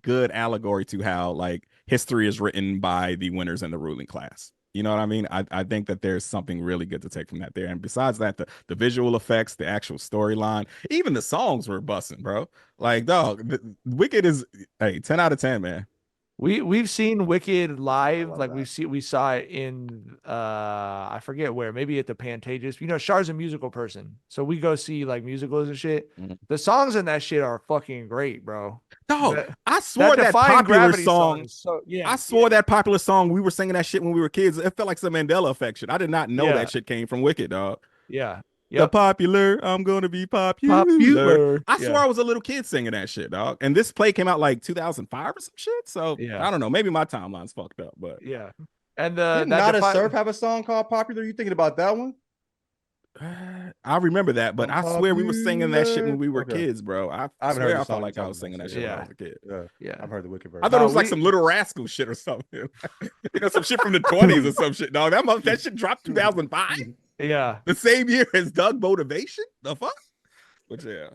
good allegory to how like history is written by the winners and the ruling class. You know what I mean? I think that there's something really good to take from that there. And besides that, the visual effects, the actual storyline, even the songs were busting, bro. Like, dog, Wicked is 10 out of 10, man. We've seen Wicked live. Like that. we saw it in I forget where, maybe at the Pantages. Char's a musical person, so we go see like musicals and shit. Mhm. The songs in that shit are fucking great, bro. Dog, I swore that Defying popular Gravity song. I swore that popular song. We were singing that shit when we were kids. It felt like some Mandela effect shit. I did not know that shit came from Wicked, dog. Yeah. The popular, I'm gonna be popular. I swore I was a little kid singing that shit, dog. And this play came out like 2005 or some shit. So I don't know. Maybe my timeline's fucked up, but yeah. And Did Not a Surf have a song called Popular? You thinking about that one? I remember that, but I swear we were singing that shit when we were kids, bro. I haven't heard swear the I felt song like you're I was talking singing that about. shit when Yeah. I was a kid. Yeah. I've heard the Wicked version. I thought it was like some Little Rascal shit or something. Some shit from the 20s or some shit, dog. That shit dropped 2005. Yeah. The same year as Doug Motivation? The fuck? But yeah.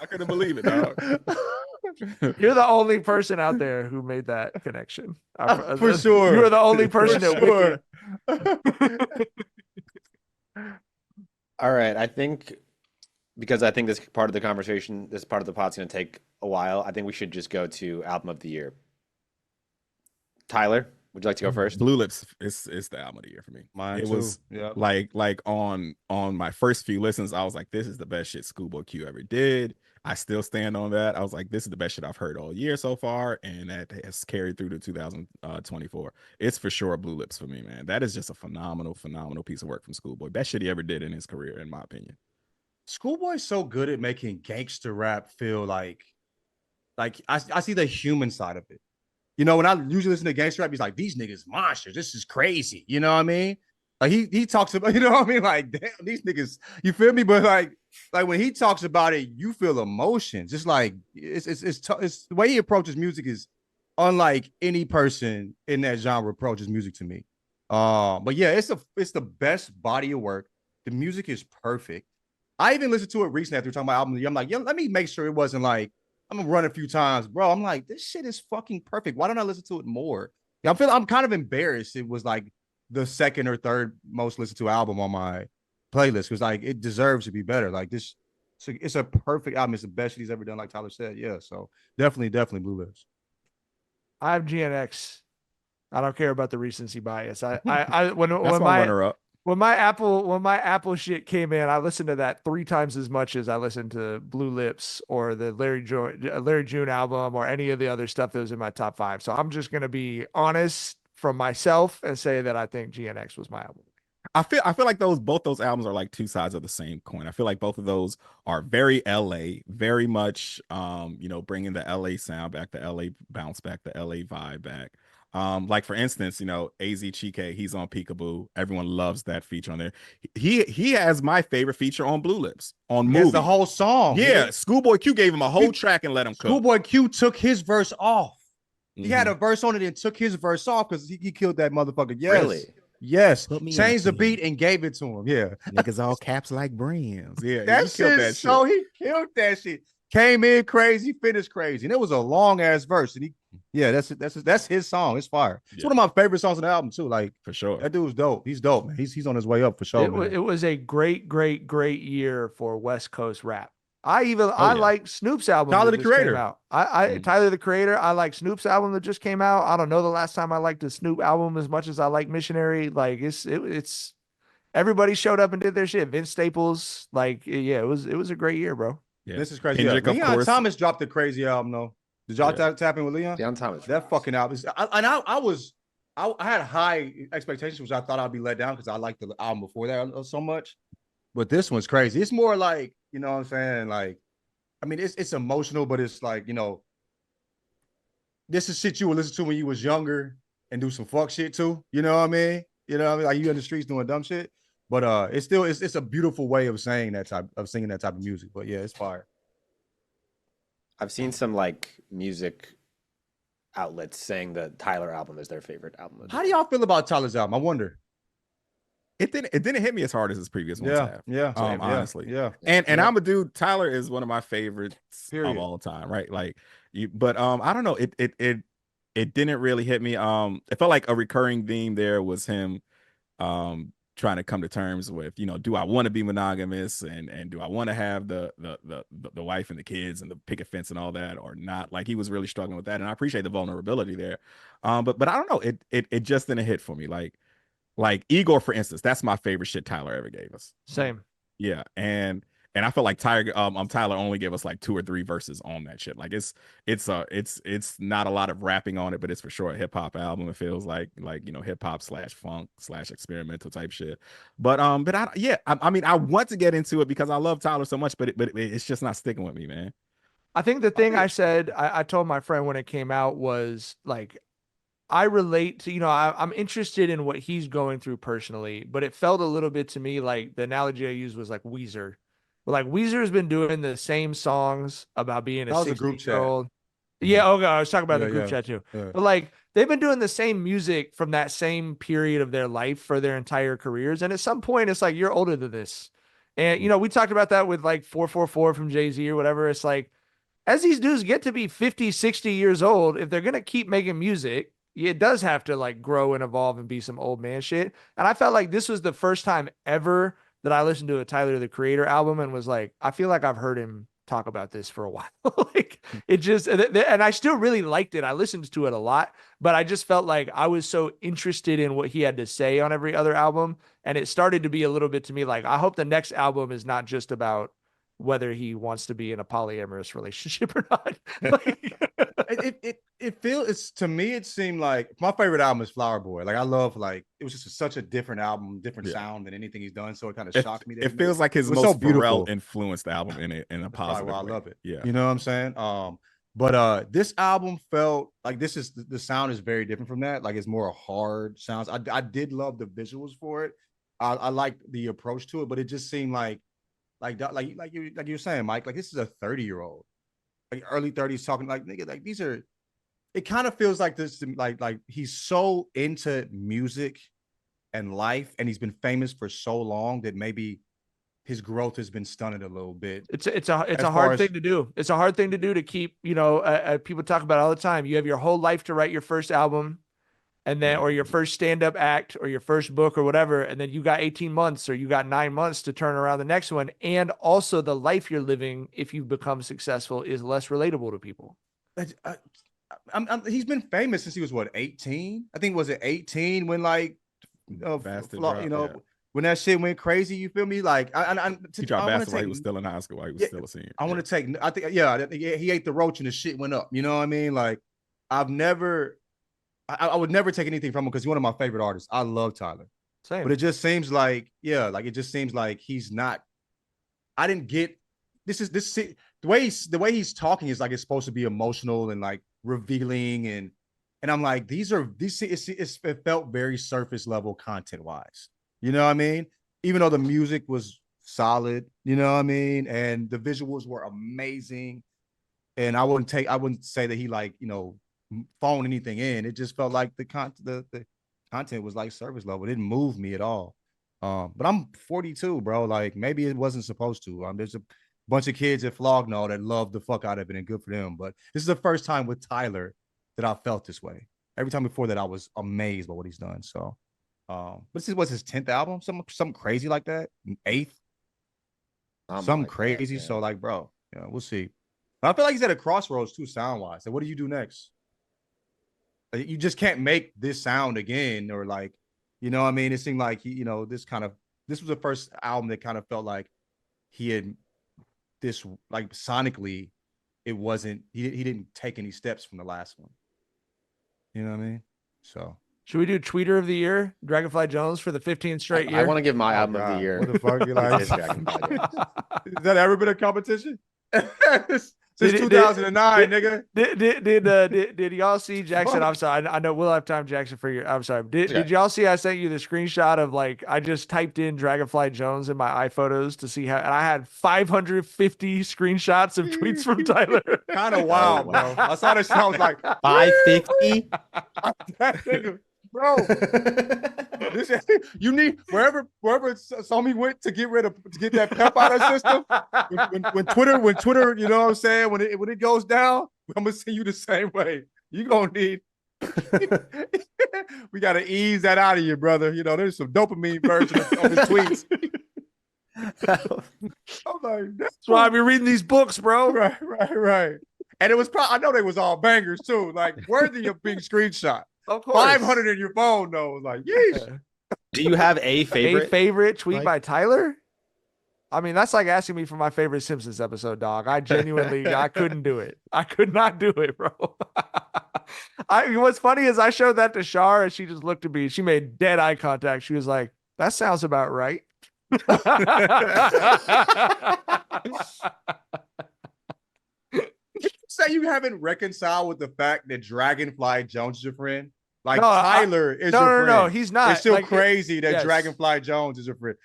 I couldn't believe it, dog. You're the only person out there who made that connection. For sure. You were the only person that sure. All right. I think because I think this part of the conversation, this part of the pod's going to take a while, I think we should just go to album of the year. Tyler, would you like to go first? Blue Lips is the album of the year for me. Mine it too. was Yep. like on my first few listens, I was like, this is the best shit Schoolboy Q ever did. I still stand on that. I was like, this is the best shit I've heard all year so far, and that has carried through to 2024. It's for sure Blue Lips for me, man. That is just a phenomenal piece of work from Schoolboy. Best shit he ever did in his career, in my opinion. Schoolboy's so good at making gangster rap feel like I see the human side of it. When I usually listen to gangster rap, he's like, these niggas monsters. This is crazy. You know what I mean? Like he talks about, you know what I mean? Like, damn, these niggas, you feel me? But like when he talks about it, you feel emotions. It's like it's the way he approaches music is unlike any person in that genre approaches music to me. But yeah, it's the best body of work. The music is perfect. I even listened to it recently after talking about album. I'm like, let me make sure it wasn't like I'm gonna run a few times, bro. I'm like, this shit is fucking perfect. Why don't I listen to it more? I'm kind of embarrassed. It was like the second or third most listened to album on my playlist because like it deserves to be better. Like this, so it's a perfect album. It's the best he's ever done, like Tyler said. Yeah, so definitely Blue Lips. I have GNX. I don't care about the recency bias. When That's my runner up. When my Apple shit came in, I listened to that 3 times as much as I listened to Blue Lips or the Larry June album or any of the other stuff that was in my top 5. So I'm just gonna be honest from myself and say that I think GNX was my album. I feel like both those albums are like two sides of the same coin. I feel like both of those are very LA, very much bringing the LA sound back, the LA bounce back, the LA vibe back. Like for instance, AZ Chike, he's on Peekaboo. Everyone loves that feature on there. He has my favorite feature on Blue Lips on Movie. The whole song. Yeah, Schoolboy Q gave him a whole track and let him cook. Schoolboy Q took his verse off. He had a verse on it and took his verse off because he killed that motherfucker. Yes. Really? Yes. Changed the beat and gave it to him. Yeah. Niggas all caps like brands. Yeah. He killed that shit. Came in crazy, finished crazy, and it was a long ass verse. And that's his song. It's fire. It's one of my favorite songs on the album too. Like for sure. that dude's dope. He's dope, man. He's on his way up for sure, man. It was a great year for West Coast rap. I like Snoop's album. Tyler that the just came Creator. out. Tyler the Creator. I like Snoop's album that just came out. I don't know the last time I liked a Snoop album as much as I like Missionary. Like it's everybody showed up and did their shit. Vince Staples. Like it was a great year, bro. Yeah. This is crazy. Kendrick, Leon Thomas dropped a crazy album though. Did y'all tap in with Leon? Leon Thomas. That fucking album. I had high expectations, which I thought I'd be let down because I liked the album before that so much. But this one's crazy. It's more like, you know what I'm saying? Like, I mean, it's emotional, but it's like, you know, this is shit you would listen to when you was younger and do some fuck shit too. You know what I mean? You know what I mean? Like you in the streets doing dumb shit. But it's still it's a beautiful way of singing that type of music. But yeah, it's fire. I've seen some like music outlets saying the Tyler album is their favorite album. How do y'all feel about Tyler's album? I wonder. It didn't hit me as hard as his previous ones have. Yeah. Honestly. Yeah. And I'm a dude. Tyler is one of my favorites Period. of all time, right? Like but I don't know. It didn't really hit me. It felt like a recurring theme there was him trying to come to terms with, you know, do I want to be monogamous and do I want to have the wife and the kids and the picket fence and all that or not? Like he was really struggling with that, and I appreciate the vulnerability there. But I don't know. It just didn't hit for me. Like Igor, for instance, that's my favorite shit Tyler ever gave us. Same. Yeah, and I felt like Tyler only gave us like 2 or 3 verses on that shit. Like it's not a lot of rapping on it, but it's for sure a hip hop album. It feels like you know hip hop / funk / experimental type shit. But I mean I want to get into it because I love Tyler so much, but it's just not sticking with me, man. I think the thing I said, I told my friend when it came out was like, I relate to, you know, I'm interested in what he's going through personally, but it felt a little bit to me like the analogy I used was like Weezer. But like Weezer has been doing the same songs about being a 60-year-old. Yeah, okay, I was talking about the group chat too. Yeah. But like they've been doing the same music from that same period of their life for their entire careers. And at some point, it's like you're older than this. And you know, we talked about that with like 444 from Jay-Z or whatever. It's like as these dudes get to be 50, 60 years old, if they're gonna keep making music, it does have to like grow and evolve and be some old man shit. And I felt like this was the first time ever that I listened to a Tyler the Creator album and was like, I feel like I've heard him talk about this for a while. Like it just, and I still really liked it. I listened to it a lot, but I just felt like I was so interested in what he had to say on every other album. And it started to be a little bit to me like, I hope the next album is not just about whether he wants to be in a polyamorous relationship or not. To me it seemed like my favorite album is Flower Boy. Like I love, like it was just such a different album, different sound than anything he's done, so it kind of shocked me that it feels like his most so Pharrell influenced album in a positive way. I love it. Yeah, you know what I'm saying. But this album felt like the sound is very different from that. Like it's more hard sounds. I did love the visuals for it. I liked the approach to it, but it just seemed like you were saying, Mike, like this is a 30-year-old, like early 30s talking like nigga, like these are. It kind of feels like this, like he's so into music and life, and he's been famous for so long that maybe his growth has been stunted a little bit. It's a hard thing to do. It's a hard thing to do to keep. You know, people talk about it all the time. You have your whole life to write your first album, and then or your first stand-up act or your first book or whatever, and then you got 18 months or you got 9 months to turn around the next one. And also the life you're living, if you become successful, is less relatable to people. He's been famous since he was what, 18? I think was it 18 when like when that shit went crazy, you feel me? Like he dropped Bastard while he was still in high school, while he was still a senior. I want to take, I think he ate the roach and the shit went up. You know what I mean? Like I would never take anything from him because he's one of my favorite artists. I love Tyler. Same. But it just seems like, he's not. I didn't get the way he's talking is like it's supposed to be emotional and like revealing and I'm like it felt very surface level content wise. You know what I mean? Even though the music was solid, you know what I mean, and the visuals were amazing, and I wouldn't say that he like, you know, phone anything in. It just felt like the content was like service level. It didn't move me at all. But I'm 42, bro. Like maybe it wasn't supposed to. bunch of kids at Flognaw that love the fuck out of it, and good for them. But this is the first time with Tyler that I felt this way. Every time before that, I was amazed by what he's done. So, but this was his 10th album, something crazy like that, 8th, something like crazy. That, so, like, bro, we'll see. But I feel like he's at a crossroads too, sound wise. So, what do you do next? Like, you just can't make this sound again, or like, you know what I mean? It seemed like this was the first album that kind of felt like he had this, like, sonically, it wasn't, he didn't take any steps from the last one. You know what I mean? So should we do tweeter of the year, Dragonfly Jones, for the 15th straight year? I want to give my album of the year. What the fuck? You like? Is that ever been a competition? Since 2009, nigga. Did y'all see Jackson? I'm sorry. I know we'll have time, Jackson, for your. I'm sorry. Did y'all see? I sent you the screenshot of, like, I just typed in Dragonfly Jones in my iPhotos to see how, and I had 550 screenshots of tweets from Tyler. Kind of wild, bro. I saw this. I was like, 550. That nigga, bro. You need wherever Somi went to get that pep out of his system. When Twitter, you know what I'm saying? When it goes down, I'm gonna see you the same way. You gonna need. We gotta ease that out of you, brother. You know, there's some dopamine version of his tweets. I'm like, that's why I be reading these books, bro. Right. And it was I know they was all bangers too, like worthy of being screenshot. Of course. 500 in your phone though, like, yeesh. Do you have a favorite? A favorite tweet by Tyler? I mean, that's like asking me for my favorite Simpsons episode, dog. I genuinely, I couldn't do it. I could not do it, bro. What's funny is I showed that to Shar and she just looked at me. She made dead eye contact. She was like, that sounds about right. Say you haven't reconciled with the fact that Dragonfly Jones is your friend? Like, no, Tyler is your friend. No, he's not. It's still crazy that Dragonfly Jones is your friend.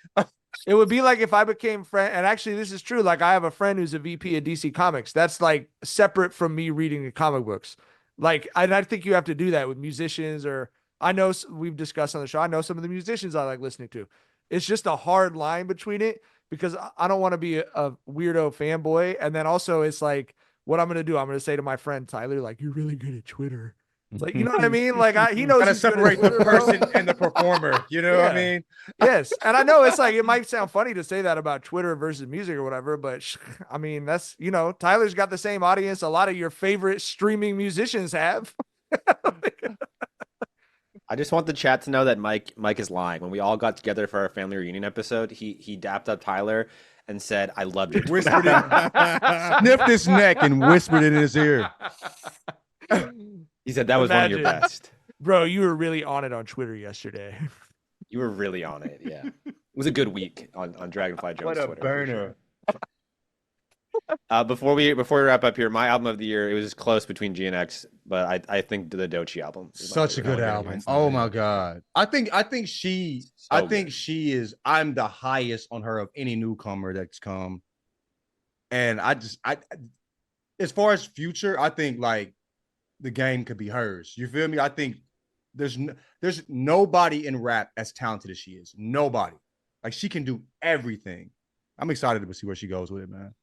It would be like if I became friend, and actually this is true. Like, I have a friend who's a VP at DC Comics. That's like separate from me reading the comic books. Like, and I think you have to do that with musicians, or I know we've discussed on the show. I know some of the musicians I like listening to. It's just a hard line between it because I don't want to be a weirdo fanboy. And then also it's like, what I'm going to do, I'm going to say to my friend Tyler, like, you're really good at Twitter. It's like, you know what I mean? Like, he knows. Gotta separate the person and the performer. You know what I mean? Yes. And I know it's like, it might sound funny to say that about Twitter versus music or whatever, but I mean, that's, Tyler's got the same audience a lot of your favorite streaming musicians have. I just want the chat to know that Mike is lying. When we all got together for our family reunion episode, he dapped up Tyler and said, I loved your Twitter. Sniffed his neck and whispered in his ear. He said that was one of your best. Bro, you were really on it on Twitter yesterday. You were really on it, yeah. It was a good week on Dragonfly Jones' Twitter. What a burner. Before we wrap up here, my album of the year, it was close between G and X, but I think the Doechii album. Such a good album. Oh my God. I think she is, I'm the highest on her of any newcomer that's come. And as far as future, I think like the game could be hers. You feel me? I think there's nobody in rap as talented as she is. Nobody. Like, she can do everything. I'm excited to see where she goes with it, man.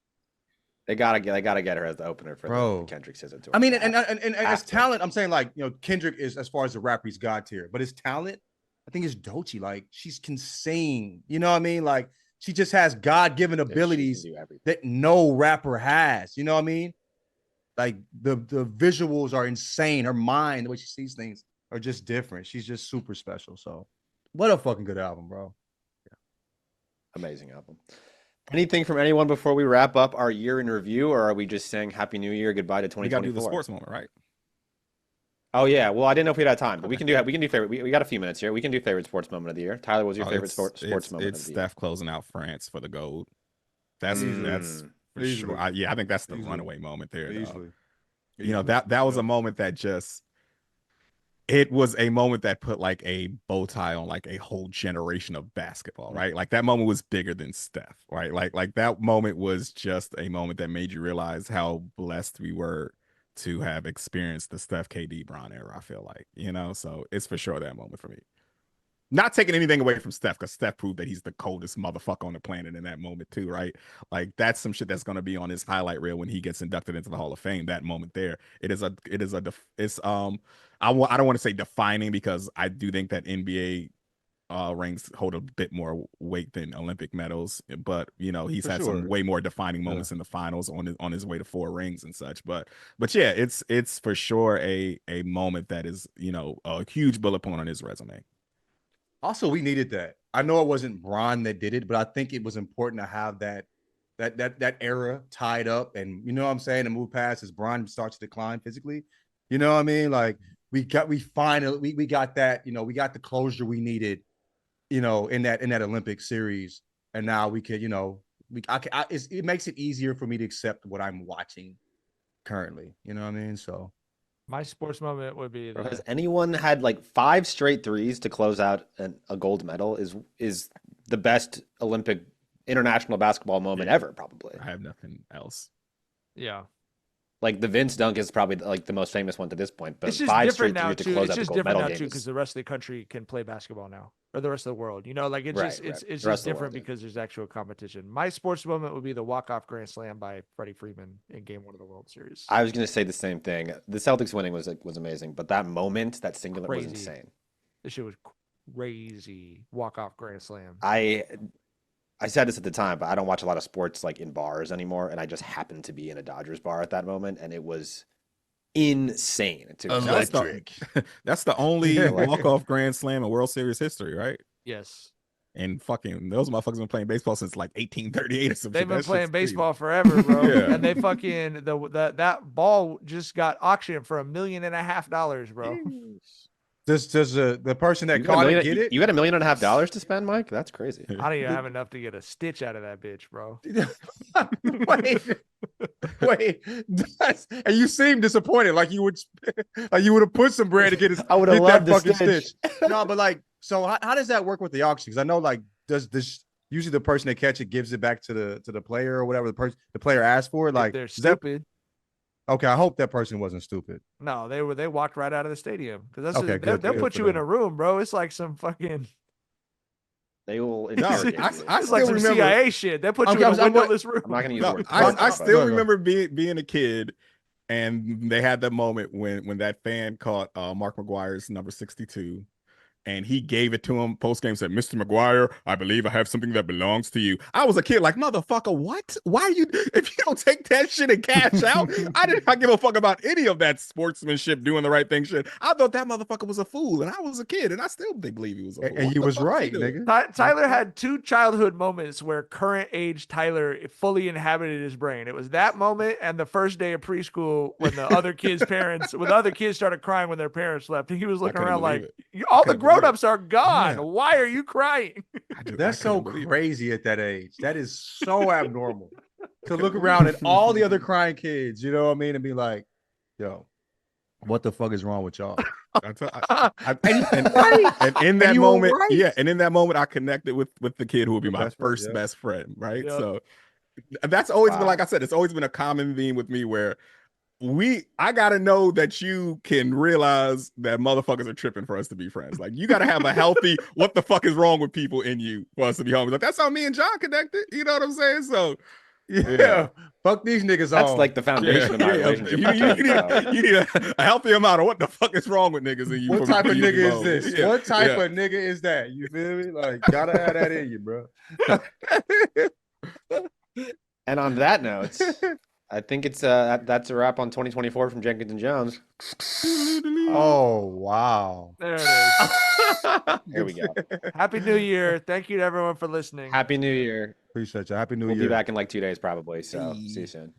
They gotta get her as the opener for the Kendrick Scissor tour. I mean, and as talent, I'm saying, like, Kendrick is, as far as the rapper, he's God tier, but his talent, I think, is Doechii. Like, she can sing, you know what I mean? Like, she just has God-given abilities that no rapper has. You know what I mean? Like, the visuals are insane. Her mind, the way she sees things, are just different. She's just super special. So, what a fucking good album, bro. Yeah. Amazing album. Anything from anyone before we wrap up our year in review, or are we just saying Happy New Year, goodbye to 2024? We got to do the sports moment, right? Oh yeah, well I didn't know if we had time, but we can do favorite. We got a few minutes here. We can do favorite sports moment of the year. Tyler, what was your favorite sports moment? It's Steph closing out France for the gold. That's for sure. I think that's the runaway moment there. Easily. That was a moment that just. It was a moment that put like a bow tie on like a whole generation of basketball, right? Like, that moment was bigger than Steph, right? Like that moment was just a moment that made you realize how blessed we were to have experienced the Steph KD Bron era, I feel like, so it's for sure that moment for me. not taking anything away from Steph, because Steph proved that he's the coldest motherfucker on the planet in that moment too, right? Like that's some shit that's gonna be on his highlight reel when he gets inducted into the Hall of Fame. That moment there, it's I don't want to say defining, because I do think that NBA rings hold a bit more weight than Olympic medals, but you know he's had some way more defining moments in the finals on his way to 4 rings and such. But yeah, it's for sure a moment that is, you know, a huge bullet point on his resume. Also, we needed that. I know it wasn't Bron that did it, but I think it was important to have that era tied up, and you know what I'm saying, to move past as Bron starts to decline physically. You know what I mean? Like we finally got that. You know, we got the closure we needed, you know, in that Olympic series, and now we could, you know, it makes it easier for me to accept what I'm watching currently. You know what I mean? So my sports moment would be has anyone had like 5 straight threes to close out a gold medal is the best Olympic international basketball moment ever, probably. I have nothing else. Yeah. Like the Vince dunk is probably like the most famous one to this point, but It's just 5 different straight now threes to too. close It's out the just gold different medal now too, game because is- the rest of the country can play basketball now, or the rest of the world. You know, like it's Right, just right. it's The rest just of the different world, yeah. because there's actual competition. My sports moment would be the walk-off grand slam by Freddie Freeman in Game 1 of the World Series. I was going to say the same thing. The Celtics winning was amazing, but that moment, that singular was Crazy. insane. This shit was crazy. Walk-off grand slam. I said this at the time, but I don't watch a lot of sports like in bars anymore, and I just happened to be in a Dodgers bar at that moment, and it was insane. That's the only walk-off grand slam in World Series history, right? Yes. And fucking those motherfuckers been playing baseball since like 1838 or something. They've been playing baseball forever, bro. Yeah. And they fucking that ball just got auctioned for $1.5 million, bro. does the person that You got caught $1 it get it? You got $1.5 million to spend, Mike? That's crazy. I don't even have enough to get a stitch out of that bitch, bro. wait. And you seem disappointed, like you would have put some bread to get his. I would have get loved that the fucking stitch. No, but like, so how does that work with the auction? Because I know, like, does this usually the person that catch it gives it back to the player or whatever the player asked for? Like, If they're is that stupid. okay? I hope that person wasn't stupid. No, they walked right out of the stadium because that's Okay, good, they'll good put for you in them. a room, bro. It's like some fucking They will No, interrogate you. I it's like still some remember. CIA shit. They put you Okay, in a I'm windowless room. I'm not going to use No, the word. I Go still ahead. remember being a kid, and they had that moment when that fan caught Mark McGuire's number 62, and he gave it to him post game. Said, "Mr. McGuire, I believe I have something that belongs to you." I was a kid, like, motherfucker, what? Why are you? If you don't take that shit and cash out, I did not give a fuck about any of that sportsmanship, doing the right thing shit. I thought that motherfucker was a fool, and I was a kid, and I still believe he was a fool. And What you the was fuck right, he doing? nigga. Tyler had 2 childhood moments where current age Tyler fully inhabited his brain. It was that moment and the first day of preschool when the other kids' started crying when their parents left. And he was looking couldn't around like, believe all the couldn't believe it. grown-ups are gone. Yeah. Why are you crying? That's so couldn't believe it. crazy at that age. That is so abnormal to look around at all the other crying kids. You know what I mean? And be like, yo, what the fuck is wrong with y'all? And in that you were moment, right. yeah, and in that moment, I connected with the kid who would be my Best friend, first yeah. best friend, right? Yep. So that's always been, Wow. like I said, it's always been a common theme with me where I gotta know that you can realize that motherfuckers are tripping for us to be friends. Like you gotta have a healthy what the fuck is wrong with people in you for us to be homies. Like that's how me and John connected. You know what I'm saying? So Yeah. Fuck these niggas That's on. like the foundation of my relationship. You need a healthy amount of what the fuck is wrong with niggas in you. What for me type to of be nigga is homies. this? Yeah, What type yeah. of nigga is that? You feel me? Like, gotta have that in you, bro. And on that note, I think it's that's a wrap on 2024 from Jenkins and Jones. Oh, wow. There it is. Here we go. Happy New Year. Thank you to everyone for listening. Happy New Year. Appreciate you. Happy New We'll Year. be back in like 2 days probably. So see you soon.